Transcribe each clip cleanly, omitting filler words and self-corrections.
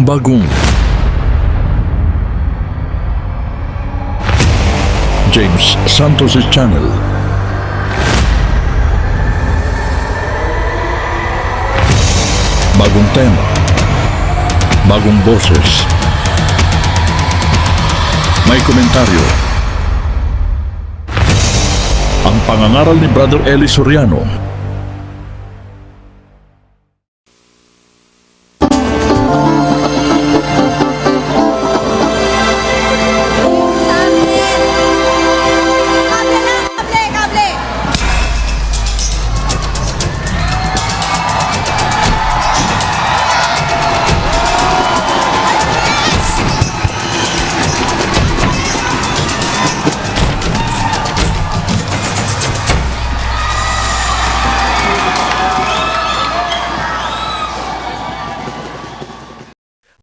bagong James Santos' Channel. Bagong tema, bagong boses, may komentaryo. Ang pangangaral ni Brother Eli Soriano.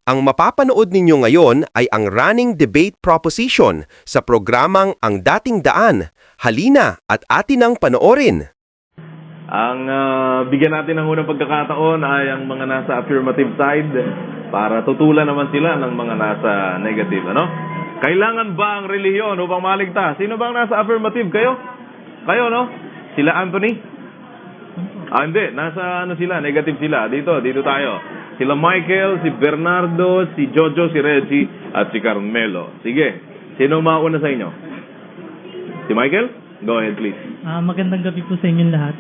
Ang mapapanood ninyo ngayon ay ang running debate proposition sa programang Ang Dating Daan. Halina at atin ang panoorin. Ang bigyan natin ng unang pagkakataon ay ang mga nasa affirmative side para tutulan naman sila ng mga nasa negative. Ano? Kailangan ba ang relihiyon upang maligtas? Sino bang nasa affirmative? Kayo? Kayo, no? Sila Anthony? Hindi. Nasa sila? Negative sila. Dito tayo. Sila Michael, si Bernardo, si Jojo, si Reggie, at si Carmelo. Sige. Sino mauna sa inyo? Si Michael? Go ahead, please. Magandang gabi po sa inyong lahat.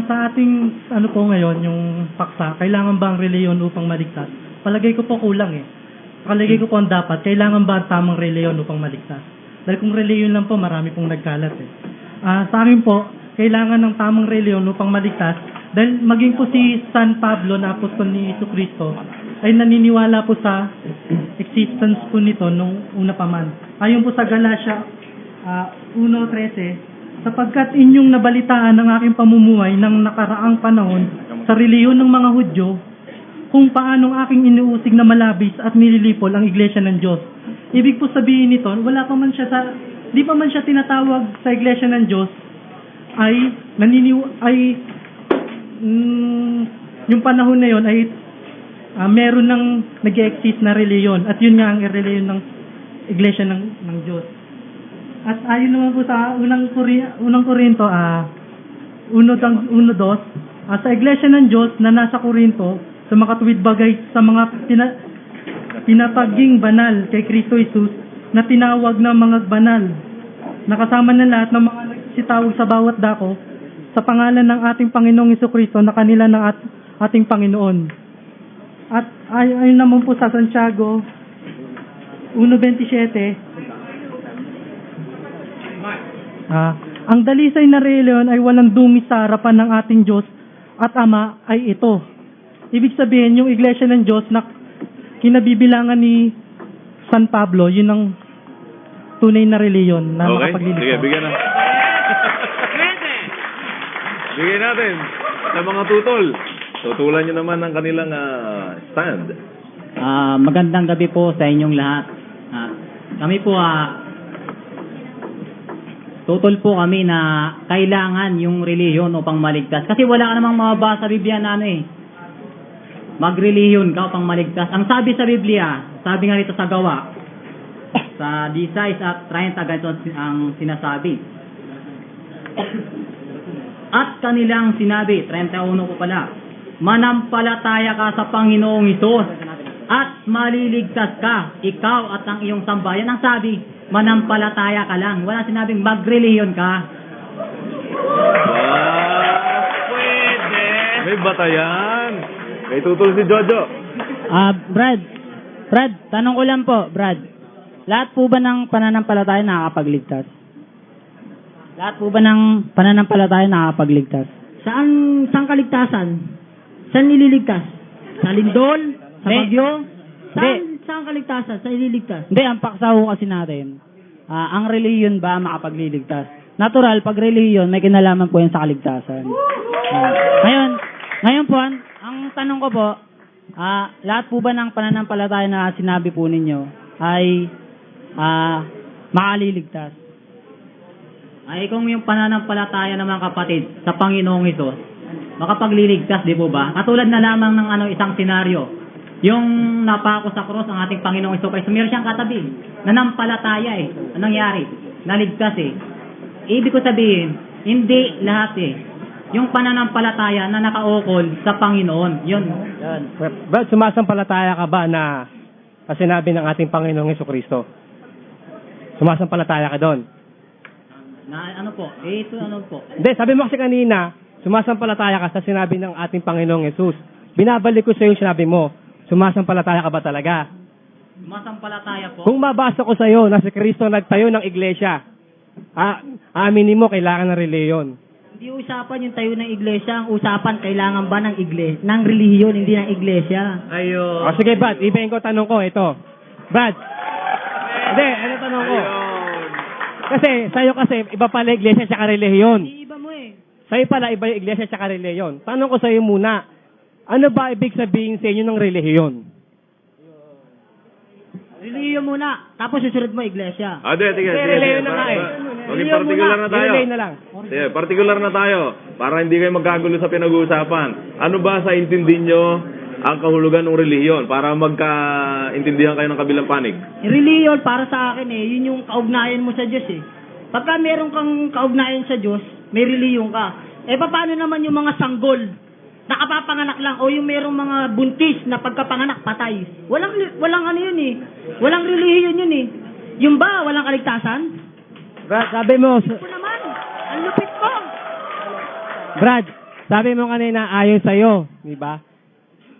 Sa ating po ngayon, yung paksa, kailangan ba ang reliyon upang maligtas? Palagay ko po kulang eh. Palagay ko po ang dapat, kailangan ba ang tamang reliyon upang maligtas? Dahil kung reliyon lang po, marami pong nagkalat eh. Sa akin po, kailangan ng tamang reliyon upang maligtas. Dahil maging po si San Pablo na apostol ni Jesucristo ay naniniwala po sa existence po nito nung una pa man. Ayon po sa Galatia 1:13, sapagkat inyong nabalitaan ng aking pamumuhay ng nakaraang panahon sa reliyon ng mga Hudyo, kung paanong aking inuusig na malabis at nililipol ang iglesia ng Diyos. Ibig po sabihin nito, di pa man siya tinatawag sa iglesia ng Diyos, yung panahon na yon ay meron ng nag-exist na reliyon at yun nga ang reliyon ng iglesia ng Diyos. At ayon naman po sa unang Korinto 1:2, sa iglesia ng Diyos na nasa Korinto, sa makatuwid bagay sa mga pinapaging banal kay Kristo Jesus na tinawag na mga banal, nakasama na lahat ng mga nagsitawag sa bawat dako sa pangalan ng ating Panginoong Jesucristo na kanila ng ating Panginoon. At ayun naman po sa Santiago 1:27, ang dalisay na reliyon ay walang dumi sa harapan ng ating Diyos at Ama ay ito. Ibig sabihin, yung iglesia ng Diyos na kinabibilangan ni San Pablo, yun ang tunay na reliyon na makapagliligtas. Sige, bigyan na. Bigyan natin sa mga tutol. Tutulan nyo naman ang kanilang stand. Magandang gabi po sa inyong lahat. Kami po, tutol po kami na kailangan yung reliyon upang maligtas. Kasi wala ka namang mababa sa Biblia na magreliyon ka upang maligtas. Ang sabi sa Biblia, sabi nga rito sa Gawa, sa 16:30, ganito ang sinasabi. At kanilang sinabi, 31 po pala, manampalataya ka sa Panginoong Hesus at maliligtas ka, ikaw at ang iyong sambayan. Ang sabi, manampalataya ka lang. Wala sinabing magreliyon ka. Pwede. May batayan. May tutol si Jojo. Brad, tanong ko lang po, Brad. Lahat po ba ng pananampalataya nakakapagligtas? Lahat po ba ng pananampalataya nakakapagligtas? Saan kaligtasan? Saan nililigtas? Sa lindol? Sa bagyo? Saan kaligtasan? Sa ililigtas? Hindi, ang paksa ho kasi natin, ang reliyon ba makapagliligtas? Natural, pag reliyon, may kinalaman po yan sa kaligtasan. Ngayon po, ang tanong ko po, lahat po ba ng pananampalataya na sinabi po ninyo ay makaliligtas? Ay kung yung pananampalataya naman kapatid sa Panginoong Hesus, makapagliligtas, di po ba? Katulad na lamang ng isang senaryo. yung napako sa cross ang ating Panginoong Jesucristo, meron siyang katabi. Nanampalataya eh. Anong nangyari? Naligtas eh. Ibig ko sabihin, hindi lahat eh. Yung pananampalataya na nakaukol sa Panginoon. Yun. Yan. Brad, sumasampalataya ka ba na sa sinabi ng ating Panginoong Jesucristo? Sumasampalataya ka doon? Na ano po? Ito ano po? Hindi, sabi mo kasi kanina, sumasampalataya ka sa sinabi ng ating Panginoong Jesus. Binabalik ko sa iyo yung sinabi mo, sumasampalataya ka ba talaga? Sumasampalataya po. Kung mabasa ko sa iyo na si Kristo nagtayo ng iglesia, aminin mo kailangan ng reliyon. Hindi usapan yung tayo ng iglesia. Ang usapan, kailangan ba ng iglesia? Ng relihiyon, hindi ng iglesia. O sige, Brad, ibahin ko tanong ko, ito. Brad, hindi, ano tanong ko? Kasi, sa'yo kasi, iba pala iglesia tsaka relihiyon. Iba mo eh. Sa'yo pala, iba yung iglesia tsaka relihiyon. Tanong ko sa'yo muna, ano ba ibig sabihin sa inyo ng relihiyon? Relihiyon muna, tapos susunod mo iglesia. Sige. relihiyon na nga eh. Okay, Relihiyon particular muna, na tayo. relihiyon na lang. Sige, particular na tayo. Para hindi kayo magkagulo sa pinag-uusapan. Ano ba sa intindi nyo ang kahulugan ng relihiyon? Para magkaintindihan kayo ng kabilang panig. Relihiyon, para sa akin eh, yun yung kaugnayan mo sa Diyos eh. Pagka meron kang kaugnayan sa Diyos, may relihiyon ka. Paano naman yung mga sanggol? Nakapapanganak lang o yung merong mga buntis na pagkapanganak patay. Walang ano yun eh. Walang relihiyon yun eh. Yung ba, walang kaligtasan? Brad, sabi mo, Ito naman, ang lupit ko. Brad, sabi mo kanina ayon sa'yo, di ba?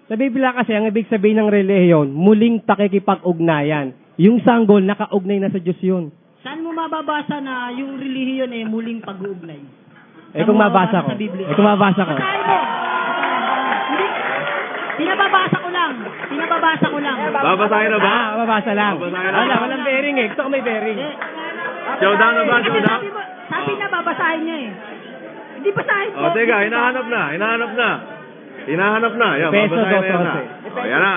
Sa Biblia kasi, ang ibig sabihin ng relihiyon, muling pakikipag-ugnayan. Yung sanggol, nakaugnay na sa Diyos yun. Saan mo mababasa na yung relihiyon eh muling pag-uugnay? Kung mabasa ko. Sa Biblia. Kung mabasa ko. Basahin mo. Hindi. Pinababasa ko lang. Babasahin na ba? Mabasa lang. Babasahin na. Walang bearing eh. Gusto ko may bearing. Showdown na ba? Kasi Showdown? sabi na babasahin niya eh. Hindi basahin mo. Teka, hinahanap na. Yan, Peso babasahin na yan na. 2.12. Yan na.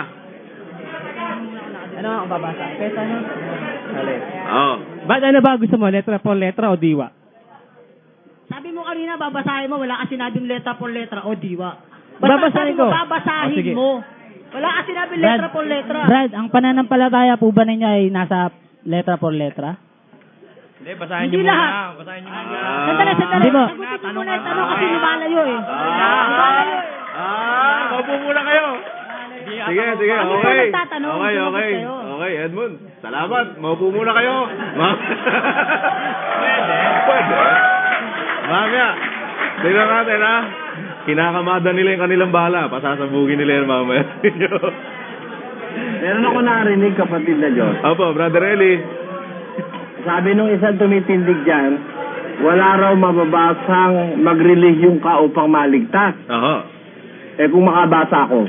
Ano ang babasa? Pesa no? Ba't ano ba gusto mo? Letra por letra o diwa? Sabi mo kanina babasahin mo, wala ka sinabing letra por letra o diwa. Babasahin ko. Babasahin sige. mo. Wala ka sinabing letra por letra. Brad, ang pananampalataya po ba ninyo ay nasa letra por letra? Hindi, basahin Hindi niyo muna. lahat. Basahin niyo Sandali. Hindi po. Sagutin mo muna yung tanong kasi lumalayo eh. Lumalayo eh. Maupo muna kayo. Sige, Ako okay. pa nagtatanong, sumagot kayo. Okay, Edmund. Salamat. Maupo muna kayo. Pwede. Mamaya. Tingnan natin, ha? Kinakamada nila yung kanilang bala. Pasasabugin nila yan mamaya. Meron ako narinig, kapatid na Diyos. Opo, Brother Eli. Sabi nung isang tumitindig dyan, wala raw mababasang magrelihiyon ka upang maligtas. Aha. Kung makabasa ako.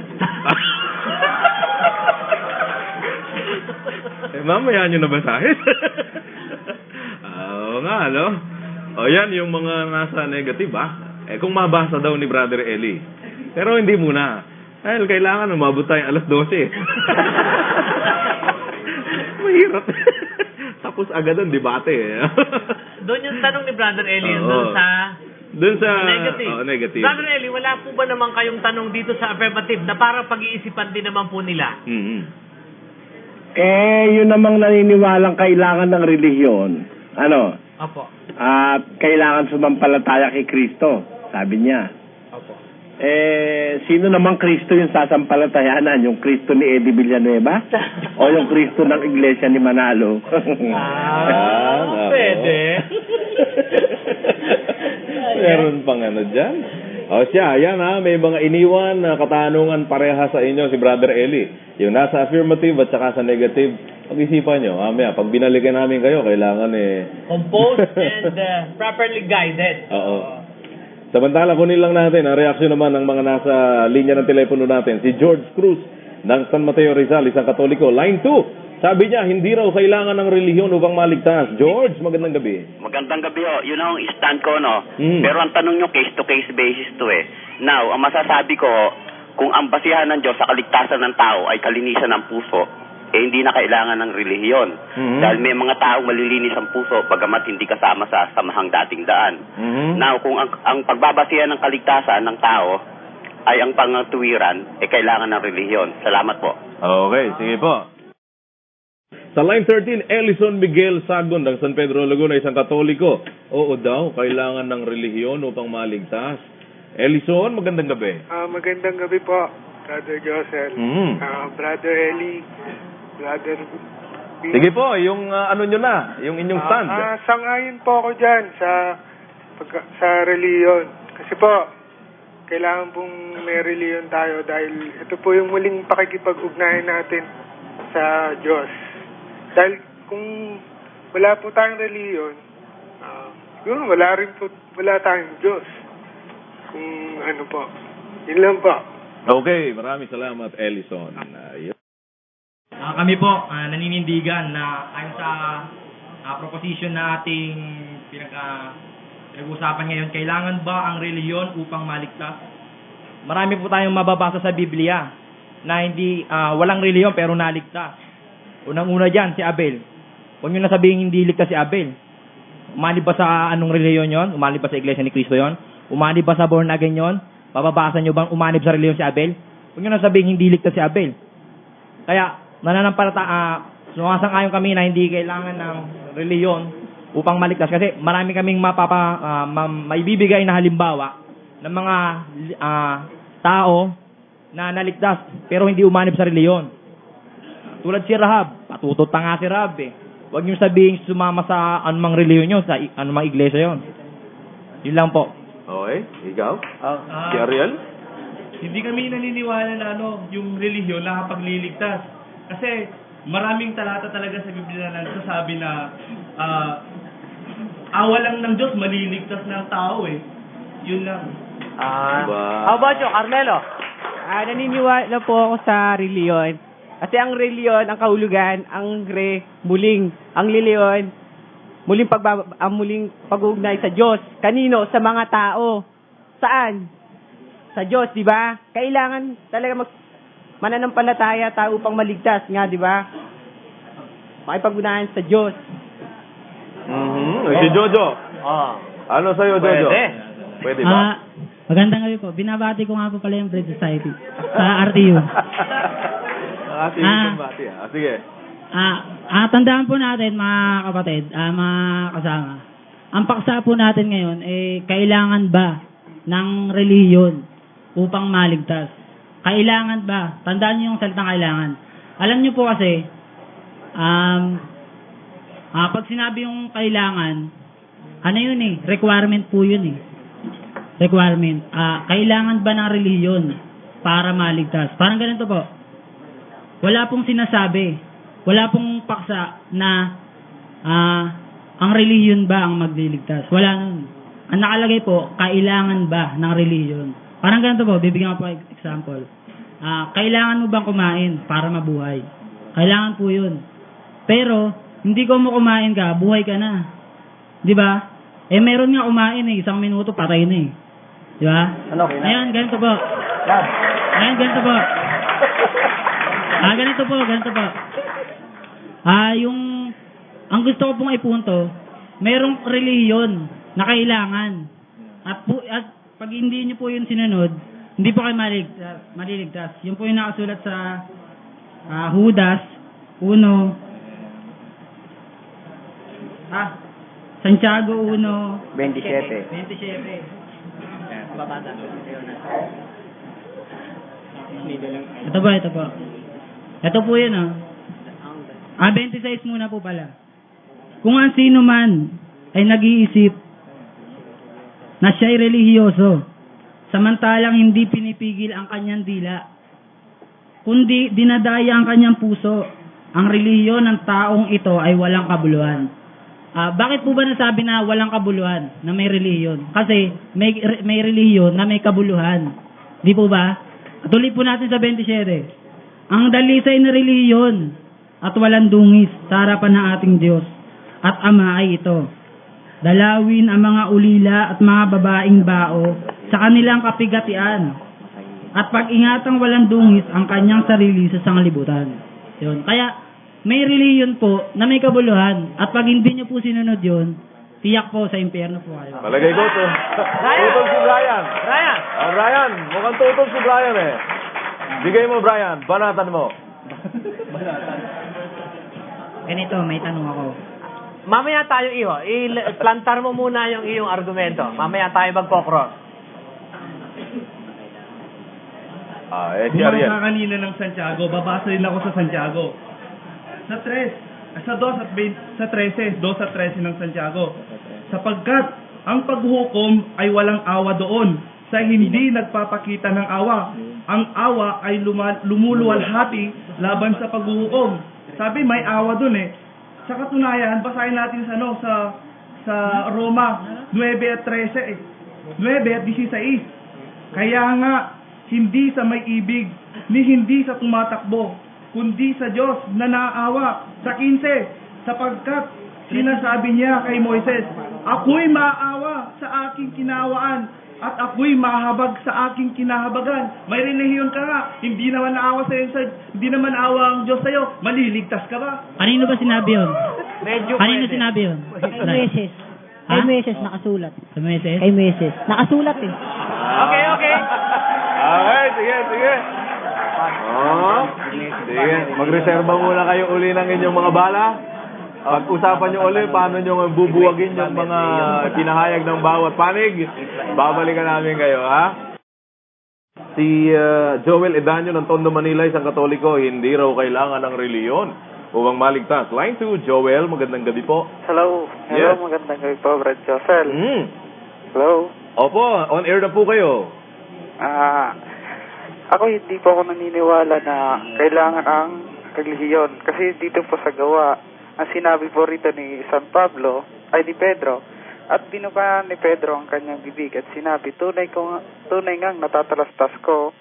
Mamaya nyo nabasahin. Oo nga, no? O yan, yung mga nasa negative, kung mabasa daw ni Brother Eli. Pero hindi muna. Dahil kailangan umabot tayo alas 12. Mahirap. Tapos agad ang debate. Doon yung tanong ni Brother Eli, Oo. Doon sa negative. negative. Brother Eli, wala po ba naman kayong tanong dito sa affirmative na para pag-iisipan din naman po nila? Yun namang naniniwalang kailangan ng relihiyon. Ano? Opo. Kailangan sumampalataya kay Kristo. Sabi niya. Opo. Sino namang Kristo yung sasampalatayanan? Yung Kristo ni Eddie Villanueva? O yung Kristo ng Iglesia ni Manalo? Pwede. Meron pang ano dyan. O siya, ayan may mga iniwan na katanungan pareha sa inyo si Brother Eli. Yung nasa affirmative at saka sa negative, pag-isipan nyo. Mamaya, pag binalikan namin kayo, kailangan Composed and properly guided. Oo. Samantala, kunin lang natin ang reaksyon naman ng mga nasa linya ng telepono natin. Si George Cruz ng San Mateo Rizal, isang Katoliko. Line 2, sabi niya, hindi raw kailangan ng relihiyon upang maligtas. George, magandang gabi. Magandang gabi ho. Yun ang stand ko, no? Mm. Pero ang tanong nyo, case-to-case basis to eh. Now, ang masasabi ko, kung ang basihan ng Diyos sa kaligtasan ng tao ay kalinisan ng puso, hindi na kailangan ng relihiyon. Mhm. Dahil may mga taong malilinis ang puso pagamat hindi kasama sa samahang dating daan. Mhm. Now, kung ang pagbabasihan ng kaligtasan ng tao ay ang pangatuwiran, kailangan ng relihiyon. Salamat po. Okay, sige po. Sa line 13, Ellison Miguel Sagon ng San Pedro, Laguna, isang Katoliko. Oo daw, kailangan ng relihiyon upang maligtas. Ellison, magandang gabi. Magandang gabi po, Brother Josel. Brother Eli, Brother... Sige po, yung ano nyo na, yung inyong stand. Sangayon po ako dyan sa reliyon. Kasi po, kailangan pong may reliyon tayo dahil ito po yung muling pakikipag-ugnayan natin sa Diyos. Dahil kung wala po tayong reliyon, wala tayong Diyos. Kung ano po. Yun lang po. Okay, maraming salamat, Ellison. Kami po, naninindigan na ayon sa proposition na ating pinag-usapan ngayon, kailangan ba ang reliyon upang maligtas? Marami po tayong mababasa sa Biblia na hindi walang reliyon pero naligtas. Unang-una dyan, si Abel. Huwag nyo na sabihin hindi ligtas si Abel. Umanib ba sa anong reliyon yon? Umanib ba sa Iglesia ni Cristo yon? Umanib ba sa born again yon? Mababasa nyo bang umanib sa reliyon si Abel? Huwag nyo na sabihin hindi ligtas si Abel. Kaya, sumasang-ayon kami na hindi kailangan ng reliyon upang maligtas. Kasi marami kaming maibibigay na halimbawa ng mga tao na naligtas pero hindi umanib sa reliyon. Tulad si Rahab, patutot pa nga si Rahab eh. Huwag niyo sabihin sumama sa anumang reliyon nyo, sa anumang iglesia yon. Yun lang po. Okay, ikaw? Si Ariel? Hindi kami naniniwala na yung relihiyon nakapagliligtas. Kasi maraming talata talaga sa Biblia na nagsasabi na awa lang ng Diyos, maliligtas ng tao eh. Yun lang. How about you, Carmelo? Naniniwala po ako sa reliyon. Kasi ang reliyon, ang kahulugan, ang muling pag-uugnay sa Diyos. Kanino? Sa mga tao. Saan? Sa Diyos, di ba? Kailangan talaga mananampalataya tayo upang maligtas nga, di ba? Makipag-ugnayan sa Diyos. Si Jojo. Ano sa'yo, Jojo? Pwede ba? Magandang gabi po. Binabati ko nga po pala yung Bread Society sa RTU. Sige. Tandaan po natin, mga kapatid, mga kasama. Ang paksa po natin ngayon, kailangan ba ng relihiyon upang maligtas? Kailangan ba? Tandaan niyo yung salitang kailangan. Alam niyo po kasi, pag sinabi yung kailangan, ano yun requirement po yun requirement. Kailangan ba ng relihiyon para maligtas? Parang ganito po. Wala pong sinasabi, wala pong paksa na ang relihiyon ba ang magliligtas. Wala nun. Ang nakalagay po, kailangan ba ng relihiyon? Parang ganito po, bibigyan ko po example. Kailangan mo bang kumain para mabuhay? Kailangan po yun. Pero, hindi ko mo kumain ka, buhay ka na. Di ba? Meron nga kumain 1 minuto, patay na Di ba? Ngayon, ganito po. Ngayon, ganito po. Ganito po. Ang gusto ko pong ipunto, merong relihiyon na kailangan. At pag hindi niyo po yun sinunod, hindi po kayo maliligtas. Yun po yung nakasulat sa Judas 1, Santiago 1:27. Ito po. Ito po yun 26 muna po pala. Kung ang sino man ay nag-iisip na siya'y relihiyoso, samantalang hindi pinipigil ang kanyang dila, kundi dinadaya ang kanyang puso, ang relihiyon ng taong ito ay walang kabuluhan. Bakit po ba nasabi na walang kabuluhan na may relihiyon? Kasi may relihiyon na may kabuluhan. Di po ba? Tuloy po natin sa 27. Ang dalisay na relihiyon at walang dungis sa harapan ng ating Diyos at Ama ay ito: dalawin ang mga ulila at mga babaeng bao sa kanilang kapigatian at pag-ingatang walang dungis ang kanyang sarili sa sanglibutan. Yun. Kaya may relihiyon po na may kabuluhan at pag hindi nyo po sinunod yun, tiyak po sa impyerno po kayo. Palagay ko to. Tutol si Brian. Brian, mukhang tutol si Brian Bigay mo, Brian. Banatan mo. Ganito, may tanong ako. Mamaya tayo, Iho. Plantar mo muna yung iyong argumento. Mamaya tayo magkokross. Yung mga kanina ng Santiago, babasa rin ako sa Santiago. Sa 2 at 13 ng Santiago. Sapagkat ang paghukom ay walang awa doon sa hindi nagpapakita ng awa. Ang awa ay lumuluwalhati laban sa paghukom. Sabi may awa doon eh. Sa katunayan, basahin natin sa Roma 9 at 13 eh. 9 at 16. Kaya nga, hindi sa may ibig, ni hindi sa tumatakbo, kundi sa Diyos na naaawa. Sa 15, sapagkat sinasabi niya kay Moises, ako'y maawa sa aking kinawaan at ako'y mahabag sa aking kinahabagan. May relihiyon ka nga, hindi naman naawa hindi naman naawa ang Diyos sa'yo, maliligtas ka ba? Kanino ba sinabi yun? Medyo Kanino pwede. sinabi yun? Kay Moises. Ha? Kay Moises, nakasulat. Sa Moises? Kay Moises. Nakasulat eh. Okay. Okay, sige. Sige, magreserba muna kayo uli ng inyong mga bala. Pag-usapan nyo uli paano nyo bubuwagin yung mga pinahayag ng bawat panig. Babalikan namin kayo, ha? Si Joel Edanyo ng Tondo, Manila, isang Katoliko, hindi raw kailangan ng reliyon upang maligtas. Line 2, Joel, magandang gabi po. Hello, Yes. magandang gabi po, Brad Josel. Hello. Opo, on air na po kayo. Ako hindi po ako naniniwala na kailangan ang relihiyon. Kasi dito po sa gawa, ang sinabi po rito ni ni Pedro, at binuka ni Pedro ang kanyang bibig at sinabi, tunay ngang natatalastas ko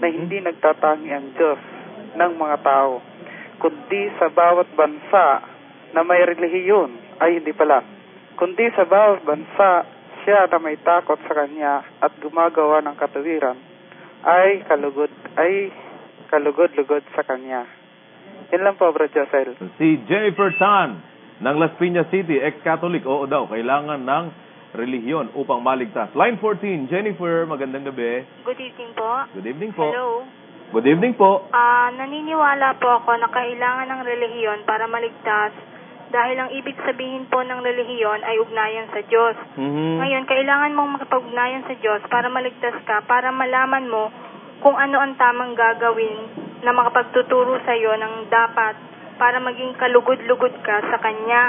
na hindi nagtatangi ang Diyos ng mga tao, kundi sa bawat bansa na may relihiyon, kundi sa bawat bansa siya na may takot sa kanya at gumagawa ng katuwiran ay kalugod-lugod sa kanya. Yan lang po, Bro Josel. Si Jennifer Tan ng Las Piñas City, ex-Catholic, oo daw, kailangan ng relihiyon upang maligtas. Line 14, Jennifer, magandang gabi. Good evening po. Good evening po. Hello. Good evening po. Naniniwala po ako na kailangan ng relihiyon para maligtas dahil ang ibig sabihin po ng relihiyon ay ugnayan sa Diyos. Ngayon, kailangan mong makipag-ugnayan sa Diyos para maligtas ka, para malaman mo kung ano ang tamang gagawin na makapagtuturo sa iyo ng dapat para maging kalugod-lugod ka sa Kanya.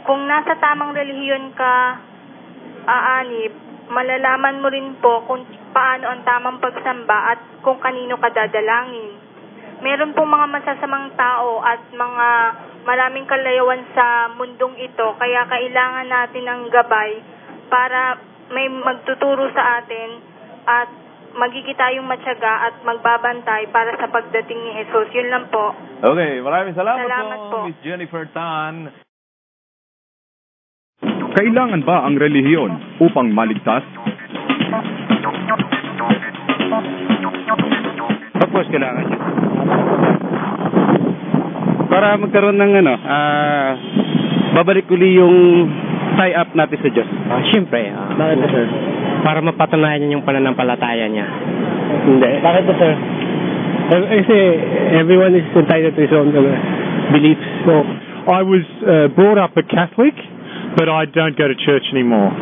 Kung nasa tamang relihiyon ka aanib, malalaman mo rin po kung paano ang tamang pagsamba at kung kanino ka dadalangin. Meron pong mga masasamang tao at mga maraming kalayawan sa mundong ito, kaya kailangan natin ng gabay para may magtuturo sa atin at magiging tayong matyaga at magbabantay para sa pagdating ni Jesus. Yun lang po. Okay, maraming salamat po. Miss Jennifer Tan. Kailangan ba ang relihiyon upang maligtas? Of course, kailangan yun. Para magkaroon ng babalik uli yung tie-up natin sa Diyos. Siyempre. Bakit ba, sir? Para mapatunayan niya yung pananampalataya niya. Hindi. Bakit ba, sir? Kasi everyone is entitled to his own beliefs. Well, I was brought up a Catholic, but I don't go to church anymore.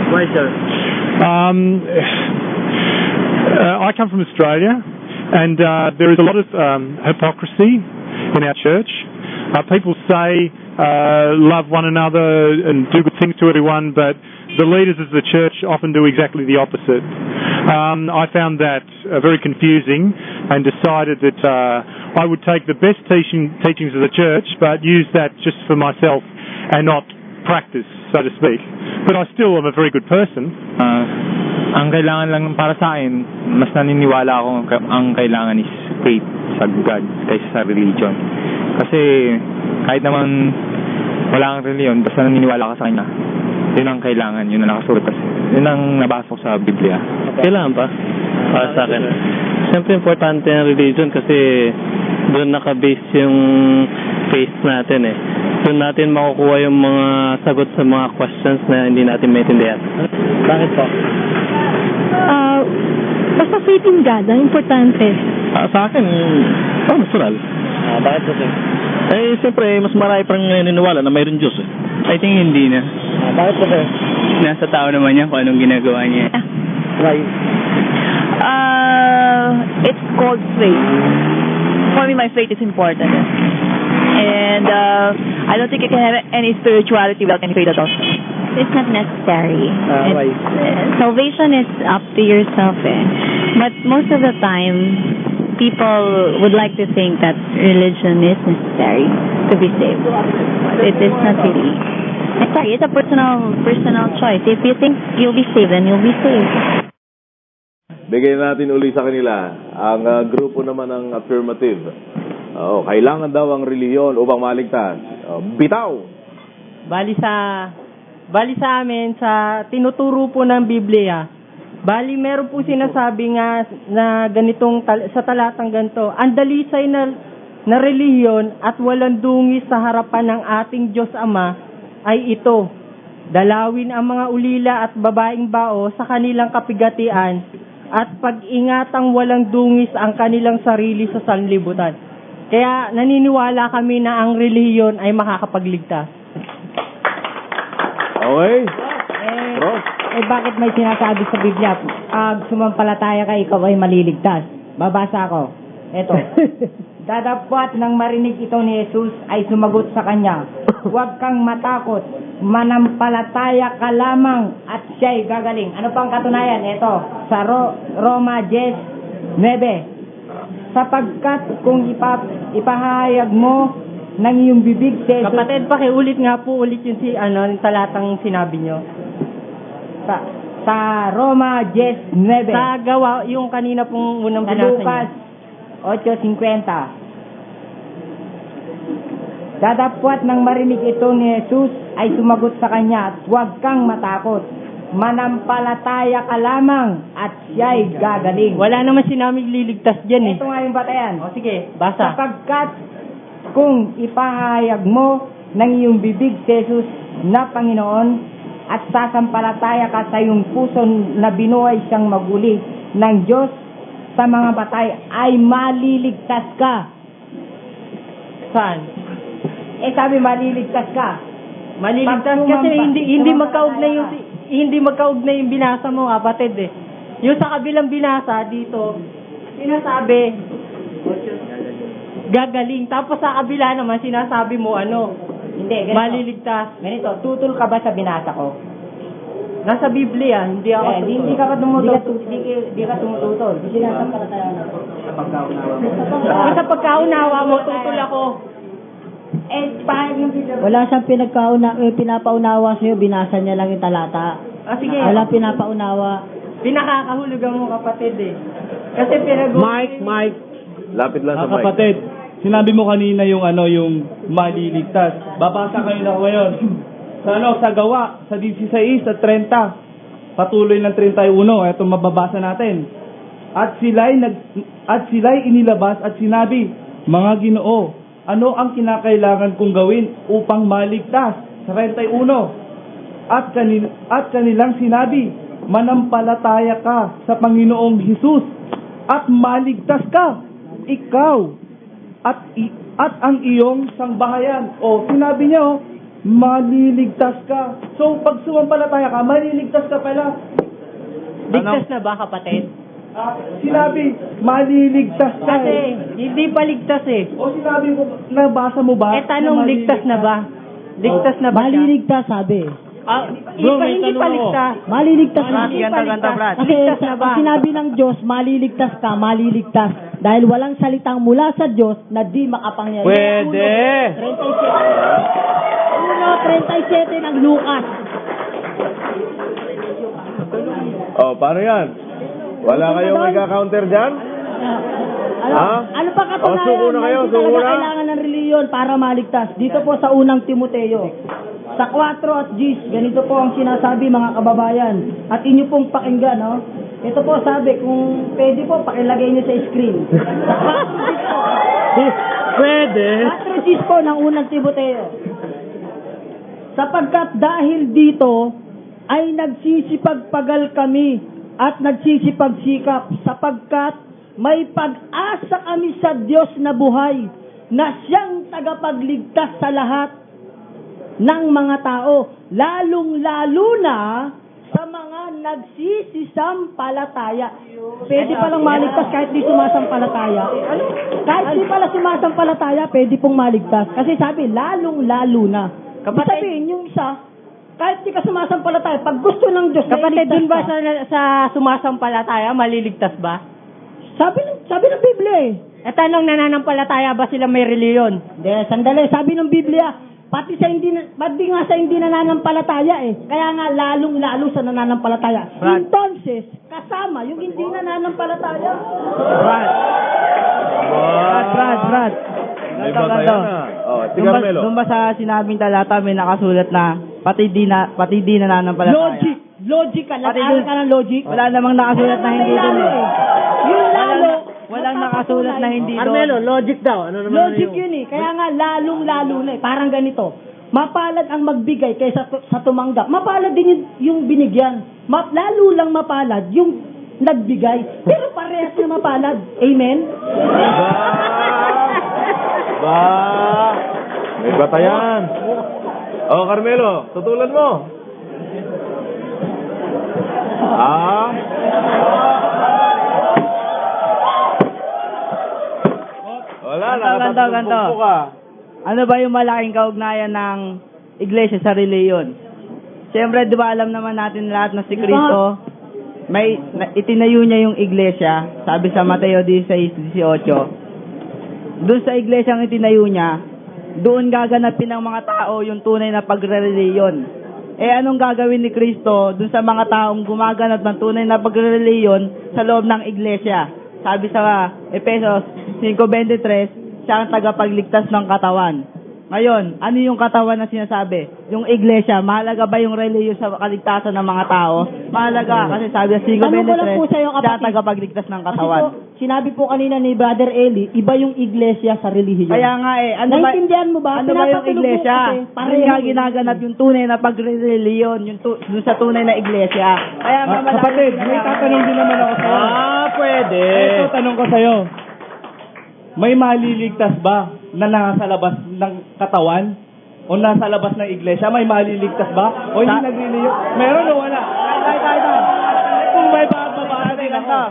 Why, sir? I come from Australia, and there is a lot of hypocrisy in our church. People say love one another and do good things to everyone, but the leaders of the church often do exactly the opposite. I found that very confusing and decided that I would take the best teachings of the church, but use that just for myself and not practice, so to speak. But I still am a very good person. Ang kailangan lang para sa akin, mas naniniwala ako ang kailangan is faith sa God kaysa sa religion. Kasi kahit naman wala kang religion, basta naniniwala ka sa Kanya, yun ang kailangan, yun ang nakasulat kasi. Yun ang nabasa ko sa Biblia. Kailangan pa? Para sa akin. Siyempre importante ang religion kasi doon nakabase yung faith natin eh. Doon natin makukuha yung mga sagot sa mga questions na hindi natin maintindihan. Bakit po? Basta faith in God, ang importante. Sa akin, natural. Bakit po, sir? Eh, siyempre, mas marami pang naniniwala na mayroon Diyos. I think hindi na. Bakit po, sir? Nasa tao naman yan kung anong ginagawa niya. Why? It's called faith. For me, my faith is important. And I don't think you can have any spirituality without any faith at all. It's not necessary. Why? Salvation is up to yourself. But most of the time, people would like to think that religion is necessary to be saved. It is not really. Sorry, it's a personal choice. If you think you'll be saved, then you'll be saved. Bigyan natin uli sa kanila ang grupo naman ng affirmative. Kailangan daw ang relihiyon upang maligtas. Bitaw! Bali sa amin, sa tinuturo po ng Biblia, bali meron po sinasabi nga na ganitong, sa talatang ganito, ang dalisay na relihiyon at walang dungis sa harapan ng ating Diyos Ama ay ito, dalawin ang mga ulila at babaeng bao sa kanilang kapigatian at pag-ingatang walang dungis ang kanilang sarili sa sanlibutan. Kaya naniniwala kami na ang relihiyon ay makakapagligtas. Okay. Bakit may sinasabi sa Biblia, sumampalataya ka, ikaw ay maliligtas? Babasa ako. Eto. Dadapwat ng marinig ito ni Jesus ay sumagot sa kanya, huwag kang matakot, manampalataya ka lamang at siya'y gagaling. Ano pang katunayan? Ito, sa Roma 10:9. Sapagkat kung ipahayag mo ng iyong bibig sa Jesus... Kapatid, pakiulit nga po ulit yung talatang sinabi nyo. Sa Roma 10:9. Sa gawa, yung kanina pong unang binasa niyo. Lucas 8:50. Dadapwat ng marinig ito ni Jesus ay sumagot sa kanya, huwag kang matakot. Manampalataya ka lamang at siya'y gagaling. Wala naman sinaming liligtas dyan Ito nga yung batayan. Sige, basa. Sapagkat kung ipahayag mo ng iyong bibig si Jesus na Panginoon at sasampalataya ka sa iyong puso na binuhay siyang maguli ng Diyos sa mga batay, ay maliligtas ka. Saan? Sabi maliligtas ka. Maliligtas kasi hindi magkaugnay yung binasa mo, kapatid eh. Yung sa kabilang binasa dito, sinasabi gagaling. Tapos sa kabila naman sinasabi mo Hindi, ganito. maliligtas. Ganito, tutol ka ba sa binasa ko? Nasa Biblia, hindi ako tutol. Hindi ka tumututol. Hindi ka tumututol. Sinasampalataya na. Sa pagkaunawa mo, tutol ako. Wala siyang pinapaunawa sa'yo, binasa niya lang yung talata. Sige. Wala pinapaunawa. Pinakakahulugan mo, kapatid eh. Kasi Mike. Lapit lang sa mic. Kapatid, sinabi mo kanina yung maliligtas. Babasa kayo na ngayon. Sa gawa, sa 16 at 30. Patuloy ng 31. Ito mababasa natin. At sila'y inilabas at sinabi, mga Ginoo, ano ang kinakailangan kong gawin upang maligtas? Sa 31. At kanilang sinabi, manampalataya ka sa Panginoong Hesus at maligtas ka, ikaw at ang iyong sangbahayan. Sinabi niya, maliligtas ka. So, pag sumampalataya ka, maliligtas ka pala. Ligtas na ba, kapatid? Sinabi, maliligtas ka. Kasi, hindi pa ligtas eh. Sinabi mo, nabasa mo ba? Tanong, ligtas na ba? Ligtas na ba siya? Maliligtas, sabi. Hindi pa ligtas. Maliligtas na. Kasi Ligtas na ba? sinabi ng Diyos, maliligtas ka, maliligtas. Dahil walang salitang mula sa Diyos na di makapangyarihan. Pwede. 1:37 ng Lucas. Paano yan? Wala kayong ika-counter dyan? Ano pa katunayan? Suko na kayo, Hindi suko talaga na. kailangan ng reliyon para maligtas. Dito po sa unang Timoteo. Sa 4 at 10, ganito po ang sinasabi, mga kababayan. At inyo pong pakinggan, no? Ito po sabi, kung pwede po, pakilagay niyo sa screen. Pwede. 4 10 po ng unang Timoteo. Sapagkat dahil dito, ay nagsisipagpagal kami at nagsisipagsikap sapagkat may pag-asa kami sa Diyos na buhay, na siyang tagapagligtas sa lahat ng mga tao, lalong-lalo na sa mga nagsisisampalataya. Pwede palang maligtas kahit di sumasampalataya. Kahit di pala sumasampalataya, pwede pong maligtas. Kasi sabi, lalong-lalo na. Kapatid, sabihin, yung isa, kahit di ka sumasampalataya, pag gusto ng Diyos, Kapatid, dun ba ka. sa sumasampalataya, maliligtas ba? Sabi ng Biblia eh. Eh, tanong, nananampalataya ba sila may reliyon? Hindi, sandali. Sabi ng Biblia, pati nga sa hindi nananampalataya eh. Kaya nga lalong-lalo sa nananampalataya. Entonces, kasama yung hindi nananampalataya. Brad. May batayan na. Oh, si Carmelo. Doon ba sa sinabing talata may nakasulat na pati di nananampalataya? Logic ka. Nag-aaral ka ng logic? Wala namang nakasulat na hindi doon eh. Yung lalo, walang nakasulat na hindi doon. Carmelo, logic daw. Ano naman Logic yun eh. Kaya nga lalong-lalo na eh. Parang ganito. Mapalad ang magbigay kaysa sa tumanggap. Mapalad din yung binigyan. Lalo lang mapalad yung nagbigay. Pero parehas na mapalad. Amen? May batayan. Oh, Carmelo, tutulan mo. Wala, nakatapos ka. Ano ba yung malaking kaugnayan ng iglesia sa reliyon? Siyempre, di ba alam naman natin lahat na si Cristo, itinayo niya yung iglesia, sabi sa Mateo 16:18. Doon sa iglesia ang itinayo niya, doon gaganapin ng mga tao yung tunay na pagre-reliyon. Anong gagawin ni Cristo doon sa mga taong gumaganap ng tunay na pagre-reliyon sa loob ng iglesia? Sabi sa Efesos 5:23, siya ang tagapagligtas ng katawan. Ngayon, ano yung katawan na sinasabi? Yung iglesia, mahalaga ba yung reliyon sa kaligtasan ng mga tao? Mahalaga, kasi sabi sa 5:23, siya ang tagapagligtas ng katawan. Sinabi po kanina ni Brother Eli, iba yung iglesia sa relihiyon. Kaya nga Naintindihan mo ba? Ano ba yung iglesia? Pareho nga ginaganap yung tunay na pagre-reliyon, yung dun sa tunay na iglesia. Kaya nga kapatid, may tatanong din naman ako sa'yo. Pwede. Ito, tanong ko sa'yo. May maliligtas ba na nasa labas ng katawan? O nasa labas ng iglesia? May maliligtas ba? O hindi nagliliyo? Meron o wala? Kung may bababaan ako.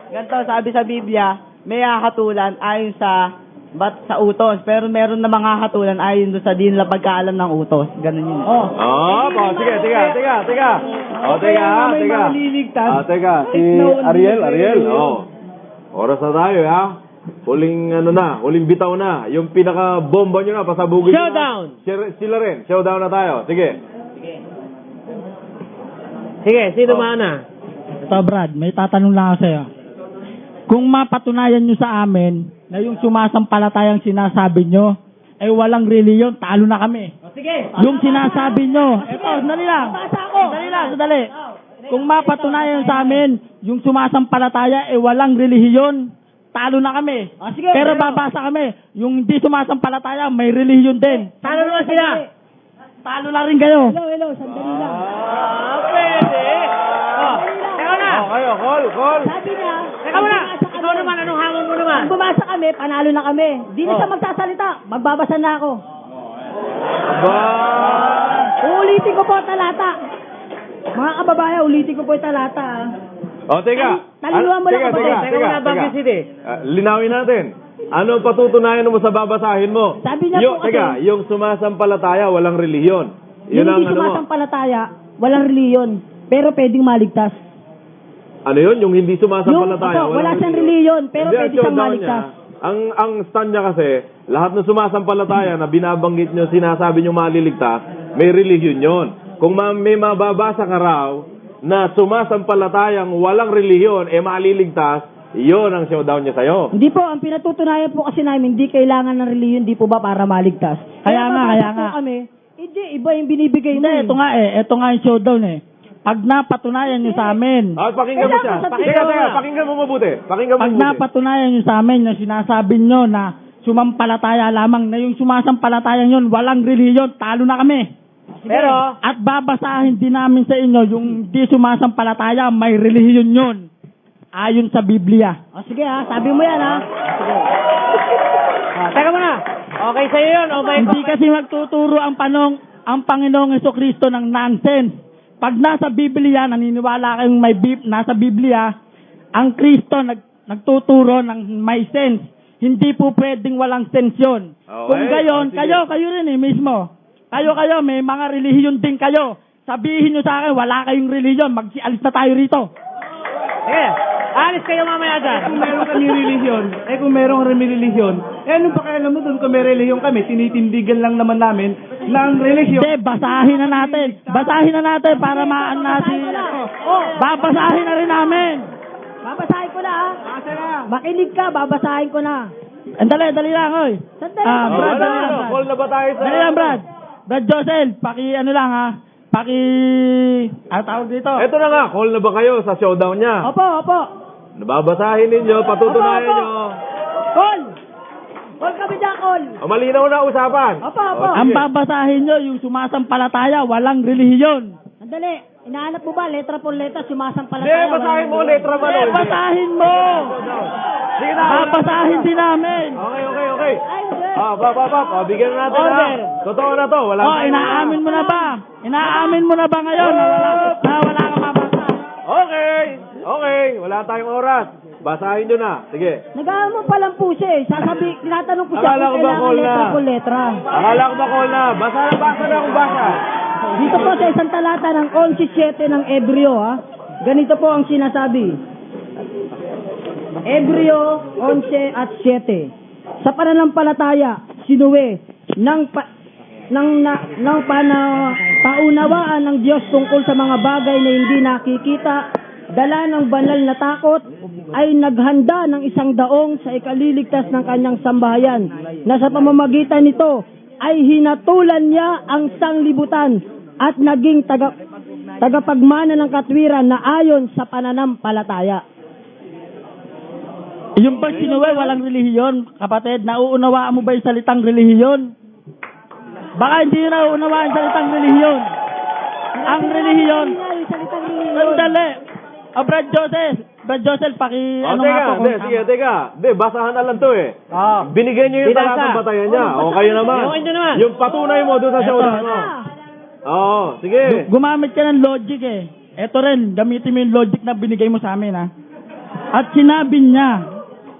Ganito, sabi sa Biblia, may hahatulan ayon sa utos. Pero meron na mga hatulan ayon sa di nila pagkaalam ng utos. Ganun yun. Sige. Teka. May maliligtas. Teka, si Ariel. Oras na tayo, ha? Huling bitaw na. Yung pinaka-bomba nyo na, pasabugin nyo Showdown! na. Sila rin. Showdown na tayo. Sige, sino mauna? Ito, Brad, may tatanong lang ako sa'yo. Kung mapatunayan nyo sa amin na yung sumasampalatayang sinasabi nyo ay walang reliyon, talo na kami. Sige. Yung sinasabi nyo, ito, sandali. Kung mapatunayan sa amin yung sumasampalataya ay walang relihiyon, talo na kami. Sige. Pero babasa kami, yung hindi sumasampalataya, may relihiyon din. Talo naman sila. Talo na rin kayo. Hello, sandali lang. Pwede. Teka na. Kayo, call. Sabi niya, Teka muna. Ikaw naman, anong hamon mo naman? kung bumasa kami, panalo na kami. Di na siya magsasalita. Magbabasa na ako. Ulitin ko po ang talata. Mga kababayan, ulitin ko po yung talata. Teka. Naluluhan mo lang kapatid. Teka muna, Bangkit City. Linawin natin. Ano patutunayan mo sa babasahin mo? Sabi niya po kasi, yung sumasampalataya, walang relihiyon. Yun yung ang hindi sumasampalataya, walang reliyon, pero pwedeng maligtas. Ano yun? Yung hindi sumasampalataya, Wala siyang reliyon, pero Hindi, pwede ang siyang showdown maligtas. niya, ang stand niya kasi, lahat ng sumasampalataya na binabanggit nyo, sinasabi nyo maliligtas, may relihiyon yun. Kung may mababasa ka raw na sumasampalatayang walang relihiyon, maliligtas, yun ang showdown niya sa'yo. Hindi po, ang pinatutunayan po kasi namin, hindi kailangan ng reliyon, di po ba para maligtas. Kaya nga. Kami, hindi, iba yung binibigay mo. Hindi, ito nga yung showdown eh. Pag napatunayan nyo sa amin, Pakinggan mo siya. Pakinggan mo mabuti. pag napatunayan nyo sa amin na sinasabi nyo na sumampalataya lamang, na yung sumasampalataya yun, walang reliyon, talo na kami. Pero, At babasahin din namin sa inyo yung di sumasampalataya, may relihiyon yun. ayon sa Biblia. O sige sabi mo yan Sige. Teka muna. Okay sa'yo yun. O may Hindi kasi magtuturo ang Panginoong Jesucristo ng nonsense. Pag nasa Biblia, naniniwala kayong nasa Biblia, ang Kristo nagtuturo ng may sense. Hindi po pwedeng walang sense yun. Okay. Kung gayon, kayo rin mismo. Kayo, may mga relihiyon din kayo. Sabihin nyo sa akin, wala kayong relihiyon, mag-alis na tayo rito. Sige. Alis kayo mamaya dyan. Kung meron kami relihiyon, kung meron kami relihiyon, anong pakialam mo doon kung may relihiyon kami? Tinitindigan lang naman namin ng relihiyon. Hindi, basahin na natin. Basahin na natin para maan natin. Babasahin na rin namin. Babasahin ko na Makinig ka, babasahin ko na. Dali lang, oy. Sandali. Brad, wala na. Call na ba tayo sa... Dali lang, Brad. Brad Josel, tawag dito. Ito na nga, call na ba kayo sa showdown niya? Opo. Nababasahin ninyo, patutunayan Opo. nyo. Call kami dyan, call. Malinaw na usapan. Opo. Ang babasahin nyo, yung sumasampalataya, walang relihiyon. Sandali. Inaanap mo ba, letra por letra, sumasampalataya? Hindi, basahin mo, letra ba? Hindi, basahin mo. Sige na. Babasahin din namin. Okay. Bigyan na natin Totoo na to, wala tayong- inaamin mo na ba? Inaamin mo na ba ngayon na wala ka mabasa? Okay. Wala tayong oras. Basahin nyo na. Sige. Nag-aaral mo palang po siya tinatanong ko siya Akala ko kung ba kailangan call na? letra por letra. Akala ko ba call na? Basa na kung basa. Dito po sa isang talata ng 11:7 ng Ebreo, ganito po ang sinasabi. Ebreo 11:7. Sa pananampalataya, sinuwi paunawaan ng Diyos tungkol sa mga bagay na hindi nakikita, dala ng banal na takot, ay naghanda ng isang daong sa ikaliligtas ng kanyang sambahayan, na sa pamamagitan nito ay hinatulan niya ang sanglibutan at naging tagapagmana ng katwiran na ayon sa pananampalataya. Yung bang sinuwi, walang relihiyon, kapatid, nauunawaan mo ba yung salitang relihiyon? Baka hindi nyo nauunawaan yung salitang relihiyon. Ang relihiyon, sandali. Brad Joseph, Teka. Basahan na lang to Binigyan nyo yung talatang batayan niya. O kayo naman. Yung patunay mo doon sa showdown mo. Oo, sige. Gumamit ka ng logic Ito rin, gamitin mo yung logic na binigay mo sa amin At sinabi niya,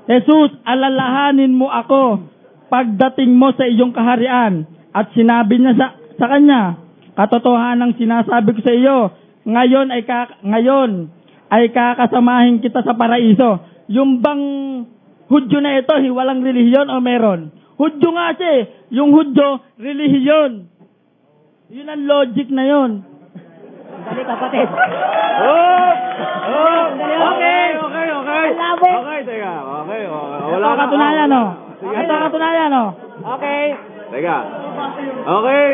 Jesus, alalahanin mo ako pagdating mo sa iyong kaharian. At sinabi niya sa kanya, katotohanang sinasabi ko sa iyo, ngayon ay kakasamahin kita sa paraiso. Yung bang Hudyo na ito, walang relihiyon o meron? Hudyo nga siya yung Hudyo, relihiyon. Yun ang logic na yun. Dali kapatid. Okay. Teka. Wala na. Katunayan Ito katunayan Okay. Teka. Okay.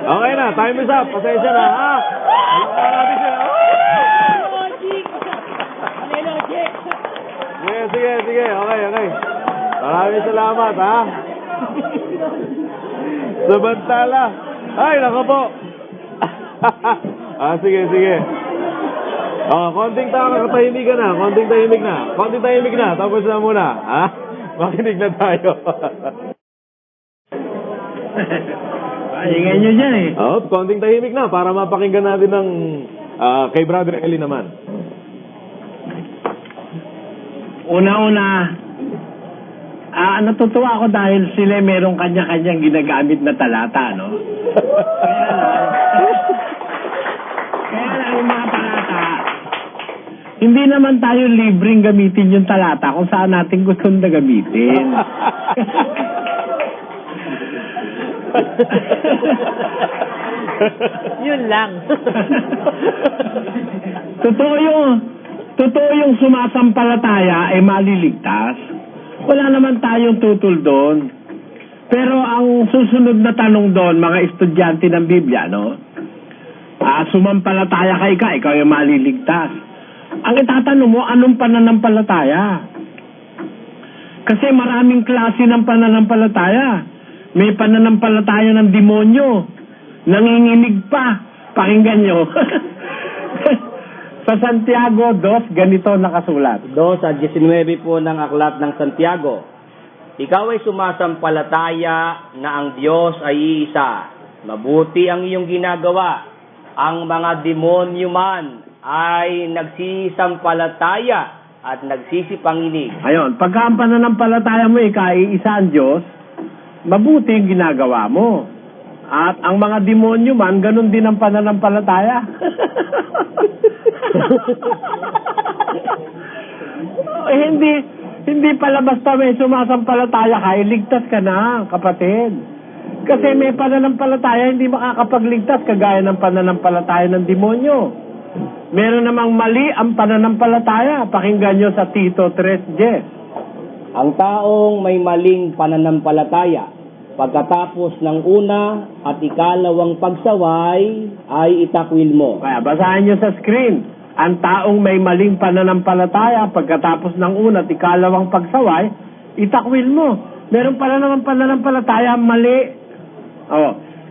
Okay na, time is up. Pasensya na, Sige. Okay. Maraming salamat, Samantala. Ay, nako po. Sige. Konting tahimik na. Konting tahimik na. Tapos na muna. Makinig na tayo. Ingay nyo dyan Konting tahimik na para mapakinggan natin ng kay Brother Eli naman. Una-una, natutuwa ako dahil sila merong kanya-kanyang ginagamit na talata, no? Kaya lang yung mga talata, hindi naman tayo libreng gamitin yung talata kung saan natin gusto na gamitin. Yun lang. Totoo yung sumasampalataya ay maliligtas. Wala naman tayong tutol doon. Pero ang susunod na tanong doon, mga estudyante ng Biblia, no? Sumampalataya ka, ikaw yung maliligtas. Ang itatanong mo, anong pananampalataya? Kasi maraming klase ng pananampalataya. May pananampalataya ng demonyo. Nanginginig pa. Pakinggan nyo. Sa Santiago 2, ganito nakasulat. 2:19 po ng Aklat ng Santiago. Ikaw ay sumasampalataya na ang Diyos ay iisa. Mabuti ang iyong ginagawa. Ang mga demonyo man ay nagsisampalataya at nagsisipanginig. Ayun, pagka ang pananampalataya mo iisa ang Diyos, mabuti ang ginagawa mo. At ang mga demonyo man, ganun din ang pananampalataya. Hindi pala basta may sumasampalataya ka, iligtas ka na, kapatid. Kasi may pananampalataya, hindi makakapagligtas kagaya ng pananampalataya ng demonyo. Meron namang mali ang pananampalataya. Pakinggan nyo sa Tito 3:10. Ang taong may maling pananampalataya, pagkatapos ng una at ikalawang pagsaway, ay itakwil mo. Kaya basahin nyo sa screen. Ang taong may maling pananampalataya, pagkatapos ng una at ikalawang pagsaway, itakwil mo. Meron pala naman pananampalataya mali.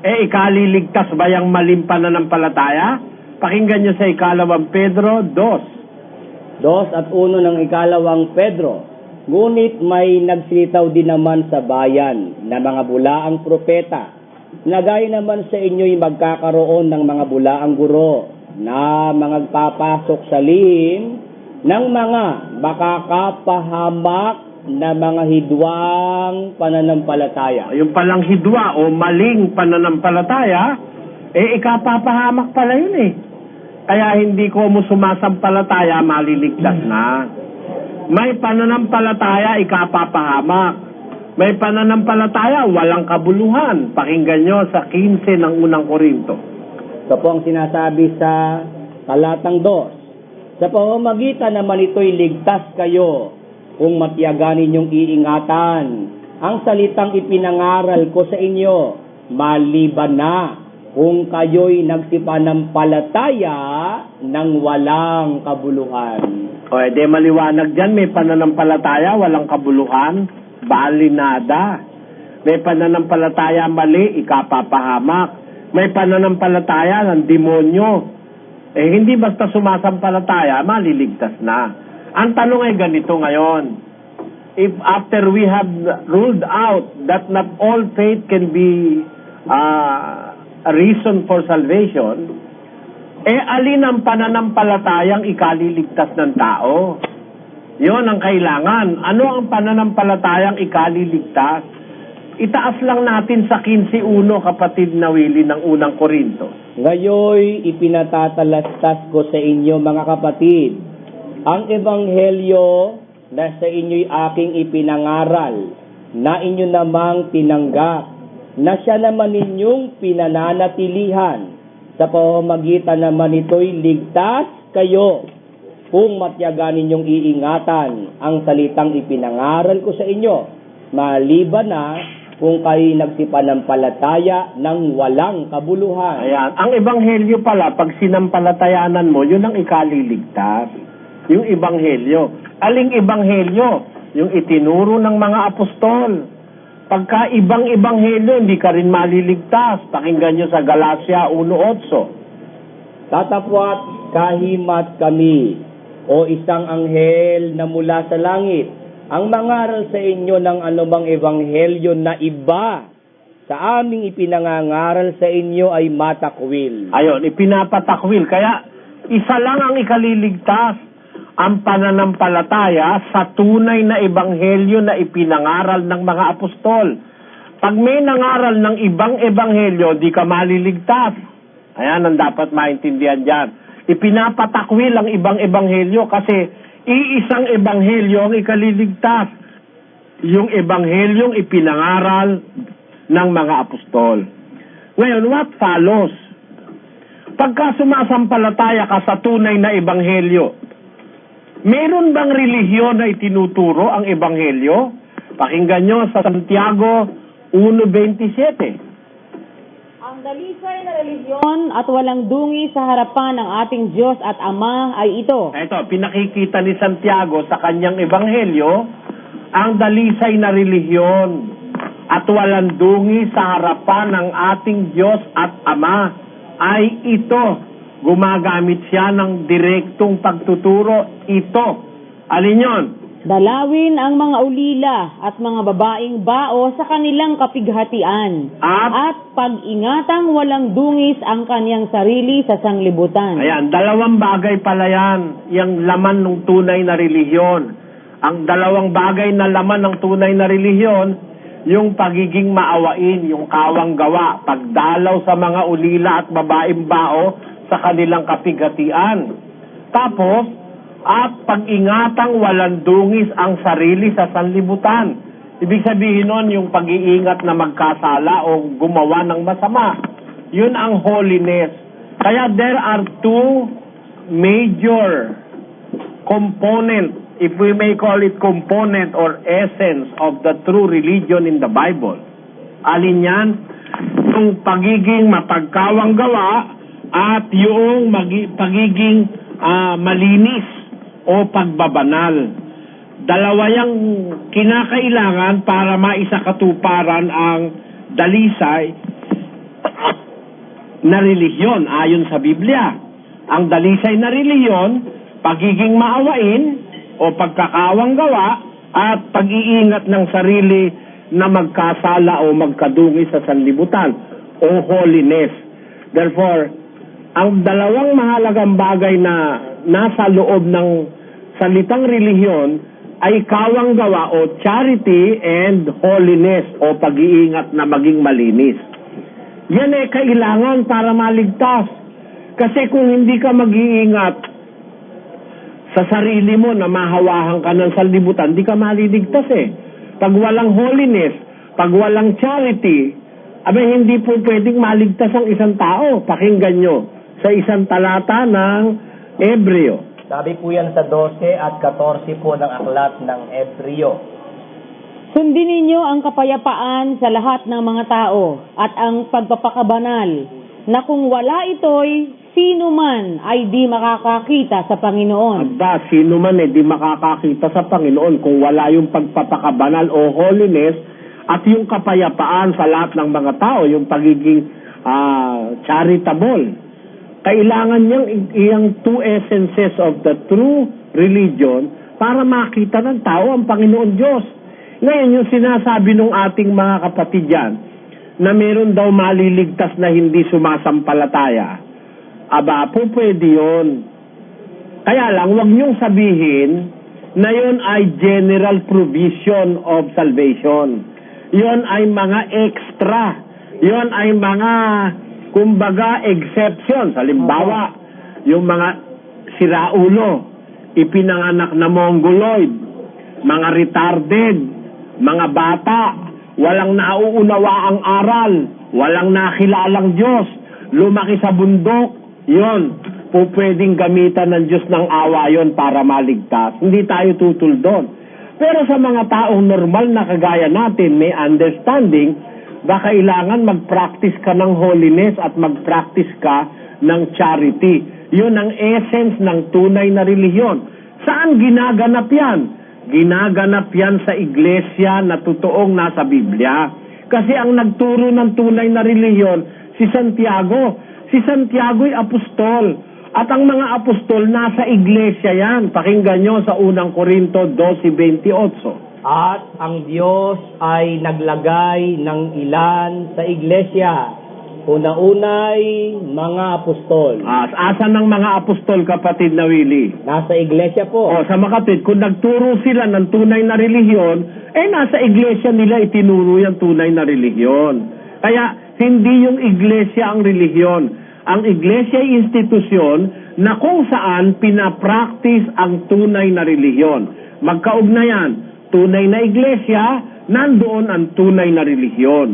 Ikaliligtas ba yung maling pananampalataya? Pakinggan nyo sa 2 Pedro 2. 2:1 ng 2 Pedro. Ngunit may nagsilitaw din naman sa bayan na mga bulaang propeta, na gaya naman sa inyo'y magkakaroon ng mga bulaang guro na magpapasok sa lihim ng mga makakapahamak na mga hidwang pananampalataya. Yung palang hidwa o maling pananampalataya, ikapapahamak pala yun eh. Kaya hindi ko mo sumasampalataya, maliligtas na. May pananampalataya, ikapapahamak. May pananampalataya, walang kabuluhan. Pakinggan nyo sa 15 ng unang Korinto. Ito po ang sinasabi sa talatang 2. Sa pamamagitan naman ito'y ligtas kayo kung matiyagan ninyong iingatan ang salitang ipinangaral ko sa inyo, maliban na kung kayo'y nagsipanampalataya ng walang kabuluhan. De maliwanag dyan, may pananampalataya, walang kabuluhan, balinada. May pananampalataya mali, ikapapahamak. May pananampalataya ng demonyo. Hindi basta sumasampalataya, maliligtas na. Ang tanong ay ganito ngayon. If after we have ruled out that not all faith can be a reason for salvation, alin ang pananampalatayang ikaliligtas ng tao? Yon ang kailangan. Ano ang pananampalatayang ikaliligtas? Itaas lang natin sa 15:1, kapatid na Willie, ng unang Korinto. Ngayoy ipinatatalastas ko sa inyo, mga kapatid, ang ebanghelyo na sa inyo'y aking ipinangaral, na inyo namang tinanggap, na siya naman ninyong pinananatilihan. Sa pamamagitan naman ito'y ligtas kayo kung matyagan ninyong iingatan ang salitang ipinangaral ko sa inyo, maliban na kung kayo nagsipanampalataya ng walang kabuluhan. Ayan. Ang ebanghelyo pala, pag sinampalatayanan mo, yun ang ikaliligtas. Yung ebanghelyo. Aling ebanghelyo? Yung itinuro ng mga apostol. Pagka ibang ebanghelyo, hindi ka rin maliligtas. Pakinggan nyo sa Galacia 1:8. Tatapwat kahimat kami, o isang anghel na mula sa langit, ang mangaral sa inyo ng anumang ebanghelyo na iba sa aming ipinangangaral sa inyo ay matakwil. Ayon, ipinapatakwil. Kaya isa lang ang ikaliligtas, ang pananampalataya sa tunay na ebanghelyo na ipinangaral ng mga apostol. Pag may nangaral ng ibang ebanghelyo, di ka maliligtas. Ayan ang dapat maintindihan dyan. Ipinapatakwil ang ibang ebanghelyo kasi iisang ebanghelyo ang ikaliligtas. Yung ebanghelyong ipinangaral ng mga apostol. Ngayon, what follows? Pagka sumasampalataya ka sa tunay na ebanghelyo, meron bang relihiyon na itinuturo ang ebanghelyo? Pakinggan nyo sa Santiago 1:27. Ang dalisay na relihiyon at walang dungi sa harapan ng ating Diyos at Ama ay ito. Ito, pinakikita ni Santiago sa kanyang ebanghelyo, ang dalisay na relihiyon at walang dungi sa harapan ng ating Diyos at Ama ay ito. gumagamit siya ng direktong pagtuturo. Ito, alin yon? Dalawin ang mga ulila at mga babaeng bao sa kanilang kapighatian. At pag-ingatang walang dungis ang kanyang sarili sa sanglibutan. Ayan, dalawang bagay pala yan, yung laman ng tunay na relihiyon. Ang dalawang bagay na laman ng tunay na relihiyon, yung pagiging maawain, yung kawang gawa, pagdalaw sa mga ulila at babaeng bao sa kanilang kapighatian. Tapos, at pag-ingatang walang dungis ang sarili sa sanlibutan. Ibig sabihin nun, yung pag-iingat na magkasala o gumawa ng masama. Yun ang holiness. Kaya there are two major component, if we may call it component or essence of the true religion in the Bible. Alin yan? Yung pagiging mapagkawang gawa at yung pagiging malinis o pagbabanal. Dalawa yung kinakailangan para maisakatuparan ang dalisay na relihiyon ayon sa Biblia. Ang dalisay na relihiyon, pagiging maawain o pagkakawang gawa at pag-iingat ng sarili na magkasala o magkadungi sa sanlibutan o holiness. Therefore, ang dalawang mahalagang bagay na nasa loob ng salitang relihiyon ay kawang gawa o charity and holiness o pag-iingat na maging malinis. Yan ay kailangan para maligtas. Kasi kung hindi ka mag-iingat sa sarili mo na mahawahan ka ng sanlibutan, di ka maliligtas eh. Pag walang holiness, pag walang charity, hindi po pwedeng maligtas ang isang tao. Pakinggan nyo sa isang talata ng Hebreo. Sabi po yan sa 12 at 14 po ng aklat ng Hebreo. Sundin ninyo ang kapayapaan sa lahat ng mga tao at ang pagpapakabanal, na kung wala ito'y sino man ay di makakakita sa Panginoon. Sino man di makakakita sa Panginoon kung wala yung pagpapakabanal o holiness at yung kapayapaan sa lahat ng mga tao, yung pagiging charitable. Kailangan niyang two essences of the true religion para makita ng tao ang Panginoon Diyos. Ngayon, yung sinasabi ng ating mga kapatid yan, na meron daw maliligtas na hindi sumasampalataya, po pwede yun. Kaya lang, huwag niyong sabihin na yun ay general provision of salvation. Yun ay mga extra. Yun ay mga kumbaga exceptions. Halimbawa, yung mga siraulo, ipinanganak na mongoloid, mga retarded, mga bata, walang nauunawa ang aral, walang nakilalang Diyos, lumaki sa bundok, yon, po pwedeng gamitan ng Diyos ng awa yon para maligtas. Hindi tayo tutol doon. Pero sa mga taong normal na kagaya natin, may understanding, kailangan mag-practice ka ng holiness at mag-practice ka ng charity. Yun ang essence ng tunay na relihiyon. Saan ginaganap yan? Ginaganap yan sa iglesia na totoong nasa Biblia. Kasi ang nagturo ng tunay na relihiyon, si Santiago. Si Santiago'y apostol. At ang mga apostol nasa iglesia yan. Pakinggan nyo sa unang Korinto 12:28. At ang Diyos ay naglagay ng ilan sa iglesia. Una-unay, mga apostol. Asan ng mga apostol, kapatid na Willie? Nasa iglesia po. Sa makapit, kung nagturo sila ng tunay na relihiyon, nasa iglesia nila itinuro yung tunay na relihiyon. Kaya, hindi yung iglesia ang relihiyon. Ang iglesia ay institusyon na kung saan pinapractice ang tunay na relihiyon. Magkaugnayan. Tunay na iglesia, nandoon ang tunay na relihiyon.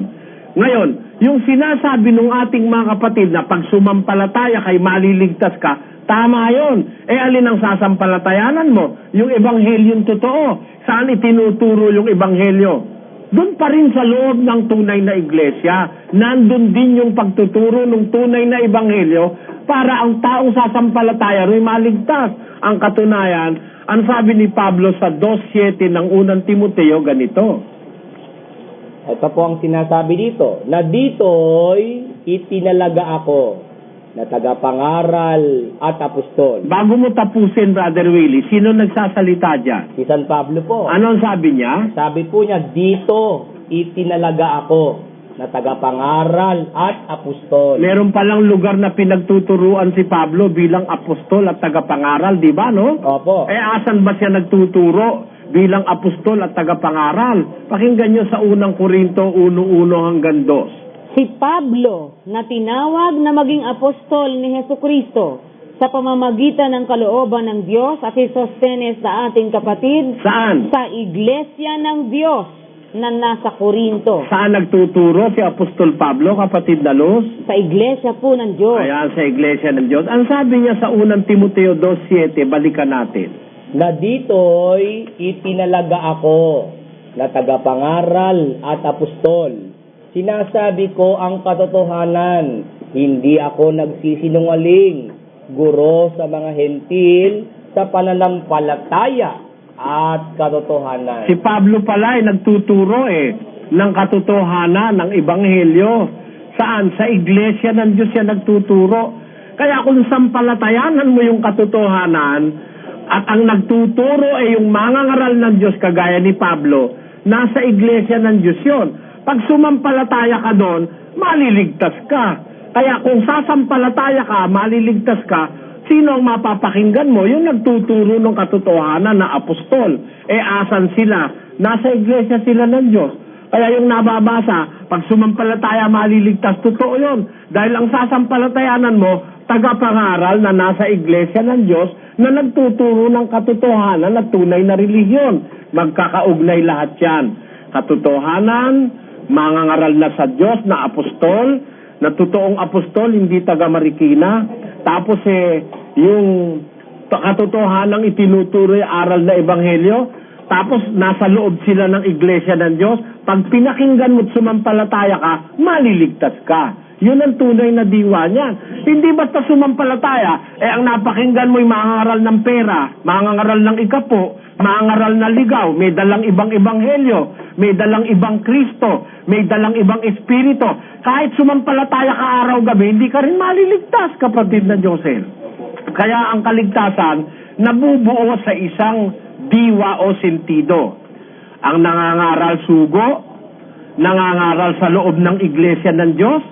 Ngayon, yung sinasabi ng ating mga kapatid na pag sumampalataya kay maliligtas ka, tama yun. Alin ang sasampalatayanan mo? Yung ebanghelyo totoo. Saan itinuturo yung ebanghelyo? Doon pa rin sa loob ng tunay na iglesia. Nandun din yung pagtuturo ng tunay na ebanghelyo para ang taong sasampalataya rin maligtas. Ang katunayan, ang sabi ni Pablo sa 2:7 ng unang Timoteo, ganito. Ito po ang sinasabi dito, na dito'y itinalaga ako na tagapangaral at apostol. Bago mo tapusin, Brother Willie, sino nagsasalita dyan? Si San Pablo po. Anong sabi niya? Sabi po niya, dito itinalaga ako na tagapangaral at apostol. Meron palang lugar na pinagtuturuan si Pablo bilang apostol at tagapangaral, di ba, no? Opo. Asan ba siya nagtuturo bilang apostol at tagapangaral? Pakinggan nyo sa unang Korinto 1:1 hanggang 2. Si Pablo na tinawag na maging apostol ni Hesukristo sa pamamagitan ng kalooban ng Diyos at Sostenes na ating kapatid. Saan? Sa iglesia ng Diyos na nasa Korinto. Saan nagtuturo si Apostol Pablo, kapatid na Luz? Sa iglesia po ng Diyos. Ayan, sa iglesia ng Diyos. Ang sabi niya sa unang Timoteo 2:7, balikan natin. Na dito'y itinalaga ako na tagapangaral at apostol. Sinasabi ko ang katotohanan, hindi ako nagsisinungaling, guro sa mga hentil sa pananampalataya at katotohanan. Si Pablo pala ay nagtuturo ng katotohanan ng Ebanghelyo. Saan? Sa iglesia ng Diyos siya nagtuturo. Kaya kung sampalatayanan mo yung katotohanan at ang nagtuturo ay yung mangangaral ng Diyos kagaya ni Pablo, nasa iglesia ng Diyos yun. Pag sumampalataya ka doon, maliligtas ka. Kaya kung sasampalataya ka, maliligtas ka, sino ang mapapakinggan mo? Yung nagtuturo ng katotohanan na apostol. Asan sila? Nasa iglesia sila ng Diyos. Kaya yung nababasa, pag sumampalataya, maliligtas. Totoo yun. Dahil ang sasampalatayanan mo, tagapangaral na nasa iglesia ng Diyos na nagtuturo ng katotohanan at tunay na relihiyon. Magkakaugnay lahat yan. Katotohanan, mangangaral na sa Diyos na apostol, na totoong apostol, hindi taga Marikina. Tapos yung katotohanang itinuturo yung aral na ebanghelyo, tapos nasa loob sila ng iglesia ng Diyos. Pag pinakinggan mo't sumampalataya ka, maliligtas ka. Yun ang tunay na diwa niyan. Hindi basta sumampalataya, ang napakinggan mo'y mangangaral ng pera, mangangaral ng ikapo, mangangaral na ligaw, may dalang ibang ebanghelyo, may dalang ibang Kristo, may dalang ibang espiritu. Kahit sumampalataya ka araw-gabi, hindi ka rin maliligtas, kapatid na Josel. Kaya ang kaligtasan, nabubuo sa isang diwa o sentido. Ang nangangaral sugo, nangangaral sa loob ng iglesia ng Diyos,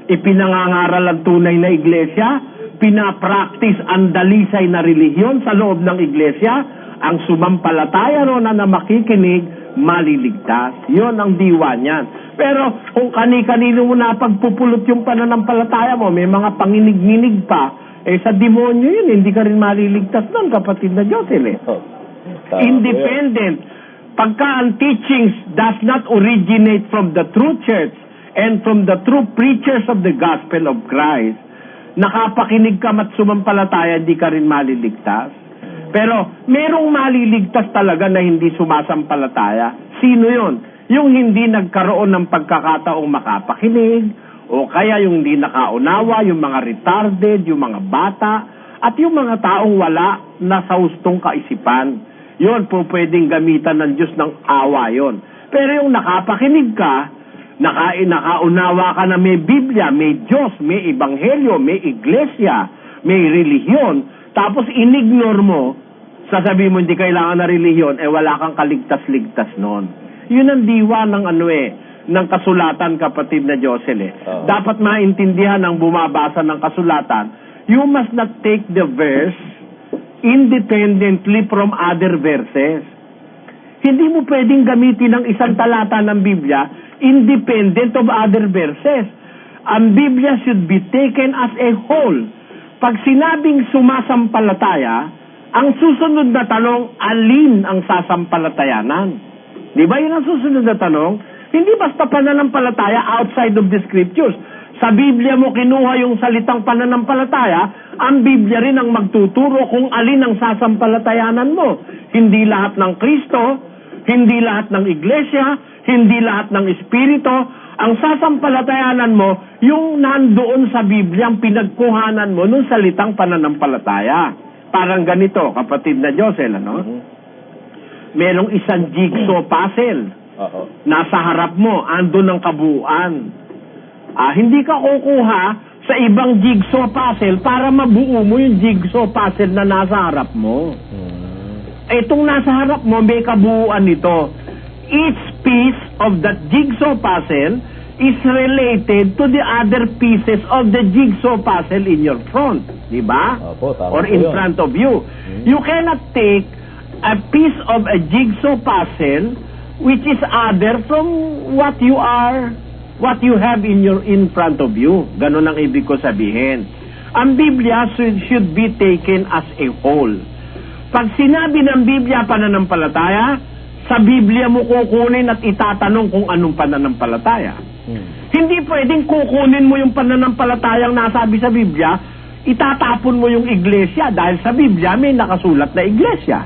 ipinangangaral ang tunay na iglesia, pinapractice ang dalisay na relihiyon sa loob ng iglesia, ang sumampalataya ron na makikinig, maliligtas. Yon ang diwa niyan. Pero kung kani-kanino mo na pagpupulot yung pananampalataya mo, may mga panginig-nginig pa, sa demonyo yun, hindi ka rin maliligtas doon, kapatid na Josel. Independent. Pagka ang teachings does not originate from the true church and from the true preachers of the gospel of Christ, nakapakinig ka mat sumampalataya, hindi ka rin maliligtas. Pero merong maliligtas talaga na hindi sumasampalataya. Sino yon? Yung hindi nagkaroon ng pagkakataong makapakinig, o kaya yung hindi nakaunawa, yung mga retarded, yung mga bata, at yung mga taong wala na sa hustong kaisipan. Yon po pwedeng gamitan ng Diyos ng awa yon. Pero yung nakapakinig ka, nakaunawa ka na may Biblia, may Diyos, may Ebanghelyo, may Iglesia, may relihiyon, tapos inignore mo, sasabihin mo hindi kailangan na relihiyon, wala kang kaligtas-ligtas noon. Yun ang diwa ng ng kasulatan, kapatid na Josel. Dapat maintindihan ng bumabasa ng kasulatan, you must not take the verse independently from other verses. Hindi mo pwedeng gamitin ang isang talata ng Biblia independent of other verses. Ang Biblia should be taken as a whole. Pag sinabing sumasampalataya, ang susunod na tanong, alin ang sasampalatayanan? Di ba yun ang susunod na tanong? Hindi basta pananampalataya outside of the scriptures. Sa Biblia mo kinuha yung salitang pananampalataya, ang Biblia rin ang magtuturo kung alin ang sasampalatayanan mo. Hindi lahat ng Kristo, hindi lahat ng Iglesia, hindi lahat ng Espiritu. Ang sasampalatayanan mo, yung nandoon sa Biblia, ang pinagkuhanan mo nung salitang pananampalataya. Parang ganito, kapatid na Josel, merong isang jigsaw puzzle. Nasa harap mo, andun ang kabuuan. Hindi ka kukuha sa ibang jigsaw puzzle para mabuo mo yung jigsaw puzzle na nasa harap mo. Itong nasa harap mo, may kabuuan nito. Each piece of that jigsaw puzzle is related to the other pieces of the jigsaw puzzle in your front. Diba? Or in front of you. You cannot take a piece of a jigsaw puzzle which is other from what you have in front of you. Ganun ang ibig ko sabihin. Ang Biblia should be taken as a whole. Pag sinabi ng Biblia pananampalataya, sa Biblia mo kukunin at itatanong kung anong pananampalataya. Hindi pwedeng kukunin mo yung pananampalatayang nasabi sa Biblia, itatapon mo yung iglesia dahil sa Biblia may nakasulat na iglesia.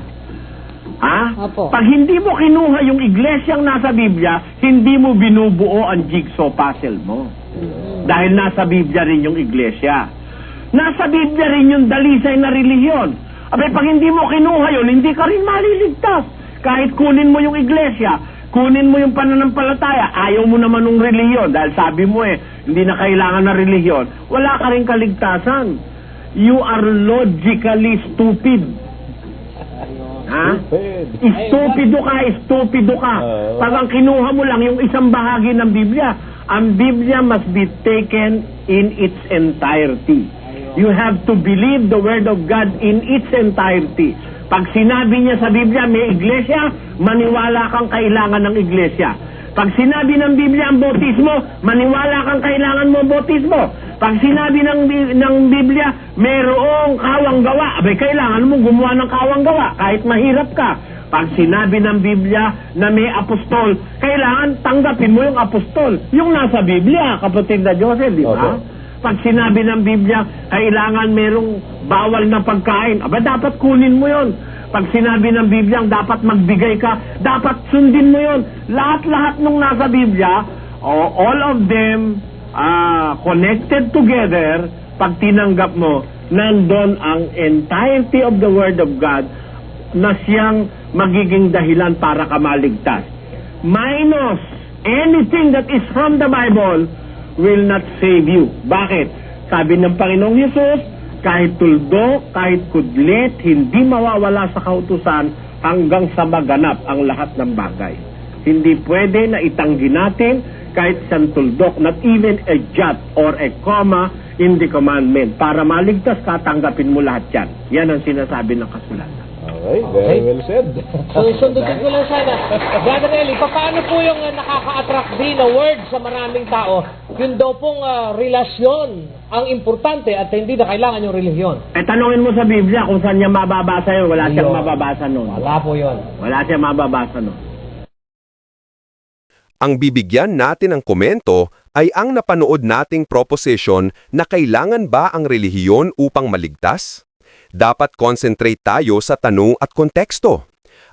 Pag hindi mo kinuha yung iglesyang nasa Biblia, hindi mo binubuo ang jigsaw puzzle mo. Dahil nasa Biblia rin yung iglesia. Nasa Biblia rin yung dalisay na relihiyon. Abay, pag hindi mo kinuha yun, hindi ka rin maliligtas. Kahit kunin mo yung iglesia, kunin mo yung pananampalataya, ayaw mo naman ng relihiyon. Dahil sabi mo hindi na kailangan na relihiyon. Wala ka rin kaligtasan. You are logically stupid. Stupido ka. Pag ang kinuha mo lang yung isang bahagi ng Biblia, ang Biblia must be taken in its entirety. You have to believe the Word of God in its entirety. Pag sinabi niya sa Biblia may iglesia, maniwala kang kailangan ng iglesia. Pag sinabi ng Biblia ang bautismo, maniwala kang kailangan mo bautismo. Pag sinabi ng Biblia, mayroong kawang gawa, abay kailangan mo gumawa ng kawang gawa, kahit mahirap ka. Pag sinabi ng Biblia na may apostol, kailangan tanggapin mo yung apostol. Yung nasa Biblia, kapatid na Joseph, di ba? Pag sinabi ng Biblia, kailangan merong bawal na pagkain, aba dapat kunin mo yon. Pag sinabi ng Biblia, dapat magbigay ka, dapat sundin mo yon. Lahat-lahat nung nasa Biblia, all of them connected together, pag tinanggap mo, nandun ang entirety of the Word of God na siyang magiging dahilan para ka maligtas. Minus anything that is from the Bible will not save you. Bakit? Sabi ng Panginoong Hesus, kahit tuldo, kahit kudlit, hindi mawawala sa kautusan hanggang sa maganap ang lahat ng bagay. Hindi pwede na itanggi natin kahit isang tuldok, not even a jot or a comma in the commandment. Para maligtas ka, tanggapin mo lahat yan. Yan ang sinasabi ng kasulatan. Okay, very well said. So, sundutin ko lang sana. Brother Eli, paano po yung nakaka-attract din na word sa maraming tao? Yun daw pong relasyon ang importante at hindi na kailangan yung relihiyon. Tanungin mo sa Biblia kung saan niya mababasa yun. Wala siyang mababasa nun. Wala po yun. Wala siyang mababasa nun. Ang bibigyan natin ng komento ay ang napanood nating proposition na kailangan ba ang relihiyon upang maligtas? Dapat concentrate tayo sa tanong at konteksto.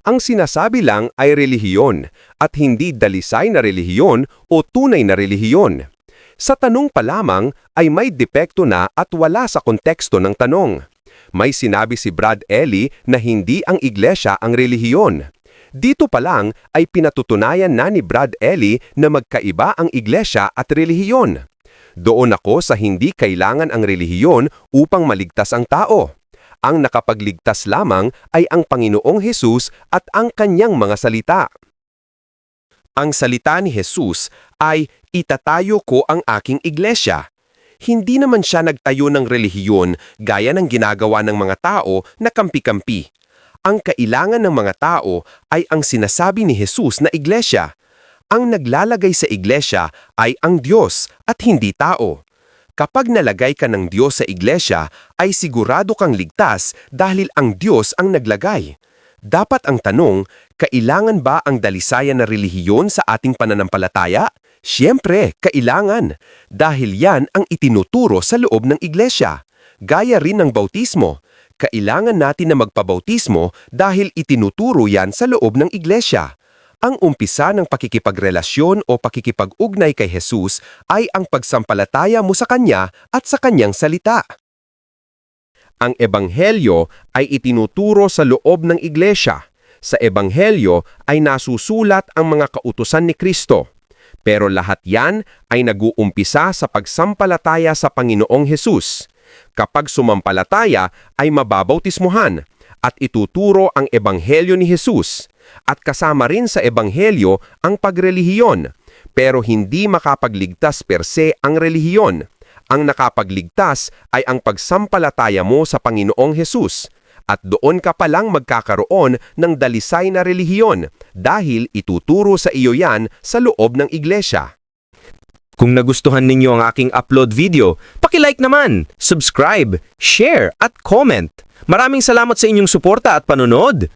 Ang sinasabi lang ay relihiyon at hindi dalisay na relihiyon o tunay na relihiyon. Sa tanong pa lamang ay may depekto na at wala sa konteksto ng tanong. May sinabi si Brad Eli na hindi ang iglesia ang relihiyon. Dito pa lang ay pinatutunayan na ni Brad Eli na magkaiba ang iglesia at relihiyon. Doon ako sa hindi kailangan ang relihiyon upang maligtas ang tao. Ang nakapagligtas lamang ay ang Panginoong Hesus at ang kanyang mga salita. Ang salita ni Hesus ay, "Itatayo ko ang aking iglesia." Hindi naman siya nagtayo ng relihiyon gaya ng ginagawa ng mga tao na kampi-kampi. Ang kailangan ng mga tao ay ang sinasabi ni Hesus na iglesia. Ang naglalagay sa iglesia ay ang Diyos at hindi tao. Kapag nalagay ka ng Diyos sa iglesia, ay sigurado kang ligtas dahil ang Diyos ang naglagay. Dapat ang tanong, kailangan ba ang dalisayan na relihiyon sa ating pananampalataya? Siyempre, kailangan. Dahil yan ang itinuturo sa loob ng iglesia. Gaya rin ng bautismo. Kailangan natin na magpabautismo dahil itinuturo yan sa loob ng iglesia. Ang umpisa ng pakikipagrelasyon o pakikipag-ugnay kay Hesus ay ang pagsampalataya mo sa Kanya at sa Kanyang salita. Ang Ebanghelyo ay itinuturo sa loob ng iglesia. Sa Ebanghelyo ay nasusulat ang mga kautusan ni Kristo. Pero lahat yan ay nag-uumpisa sa pagsampalataya sa Panginoong Hesus. Kapag sumampalataya ay mababautismuhan at ituturo ang Ebanghelyo ni Hesus. At kasama rin sa Ebanghelyo ang pagrelihiyon. Pero hindi makapagligtas per se ang relihiyon. Ang nakapagligtas ay ang pagsampalataya mo sa Panginoong Hesus. At doon ka palang magkakaroon ng dalisay na relihiyon dahil ituturo sa iyo yan sa loob ng iglesia. Kung nagustuhan ninyo ang aking upload video, paki-like naman, subscribe, share at comment. Maraming salamat sa inyong suporta at panonood.